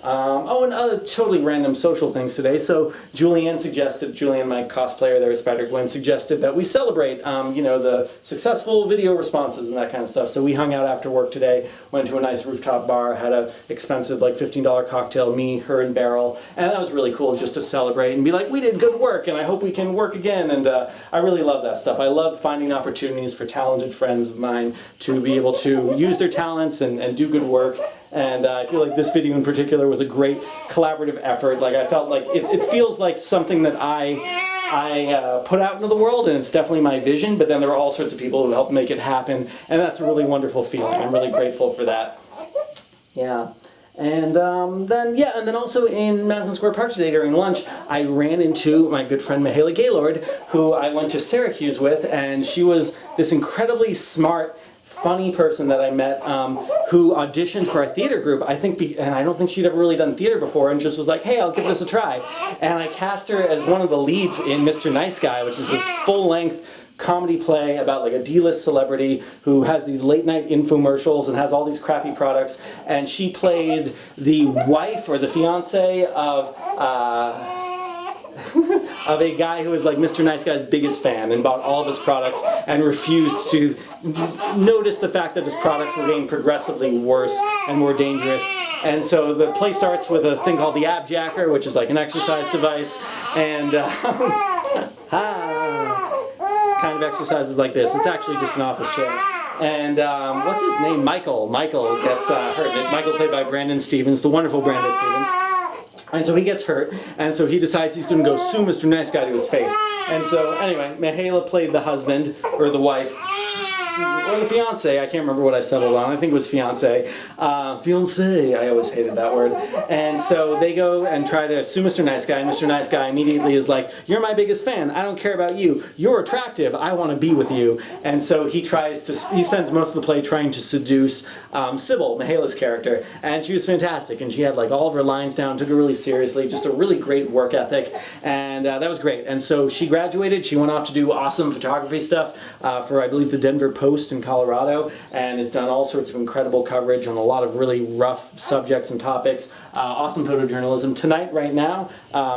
Oh, and other totally random social things today. So Julianne, my cosplayer there, Spider-Gwen, suggested that we celebrate, the successful video responses and that kind of stuff. So we hung out after work today, went to a nice rooftop bar, had a expensive like $15 cocktail, me, her, and Beryl, and that was really cool just to celebrate and be like, we did good work, and I hope we can work again. And I really love that stuff. I love finding opportunities for talented friends of mine to be able to use their talents and do good work. And I feel like this video in particular was a great collaborative effort. Like, I felt like it feels like something that I put out into the world, and it's definitely my vision, but then there are all sorts of people who helped make it happen, and that's a really wonderful feeling. I'm really grateful for that. Yeah. And then also in Madison Square Park today during lunch, I ran into my good friend Mihaela Gaylord, who I went to Syracuse with, and she was this incredibly smart, funny person that I met who auditioned for our theater group, and I don't think she'd ever really done theater before, and just was like, hey, I'll give this a try. And I cast her as one of the leads in Mr. Nice Guy, which is this full-length comedy play about like a D-list celebrity who has these late-night infomercials and has all these crappy products, and she played the wife or the fiance of of a guy who was like Mr. Nice Guy's biggest fan and bought all of his products and refused to notice the fact that his products were getting progressively worse and more dangerous. And so the play starts with a thing called the ab jacker, which is like an exercise device, and kind of exercises like this. It's actually just an office chair. And what's his name? Michael. Michael gets hurt. Michael, played by Brandon Stevens, the wonderful Brandon Stevens. And so he gets hurt, and so he decides he's going to go sue Mr. Nice Guy to his face. And so, anyway, Mihaela played the husband, or the wife, or the fiance. I can't remember what I settled on. I think it was fiance. Fiance, I always hated that word. And so they go and try to sue Mr. Nice Guy, and Mr. Nice Guy immediately is like, you're my biggest fan. I don't care about you. You're attractive. I want to be with you. And so he spends most of the play trying to seduce Sybil, Mihaela's character. And she was fantastic. And she had like all of her lines down, took it really seriously, just a really great work ethic. And that was great. And so she graduated. She went off to do awesome photography stuff for, I believe, the Denver Post in Colorado, and has done all sorts of incredible coverage on a lot of really rough subjects and topics. Awesome photojournalism. Tonight, right now,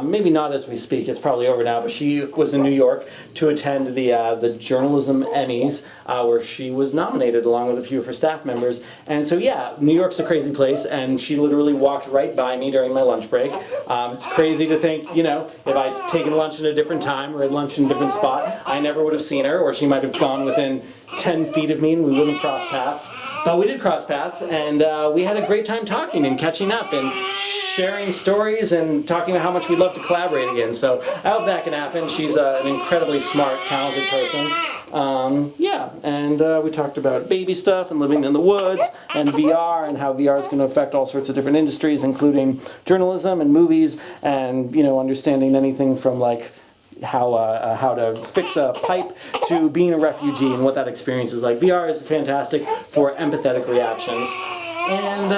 maybe not as we speak, it's probably over now, but she was in New York to attend the Journalism Emmys, where she was nominated along with a few of her staff members. And so yeah, New York's a crazy place, and she literally walked right by me during my lunch break. It's crazy to think, if I'd taken lunch at a different time or had lunch in a different spot, I never would have seen her, or she might have gone within 10 feet of me and we wouldn't cross paths. But we did cross paths, and we had a great time talking and catching up and sharing stories and talking about how much we'd love to collaborate again. So I hope that can happen. She's an incredibly smart, talented person. We talked about baby stuff and living in the woods and VR and how VR is going to affect all sorts of different industries, including journalism and movies, and understanding anything from like how to fix a pipe to being a refugee and what that experience is like. VR is fantastic for empathetic reactions. And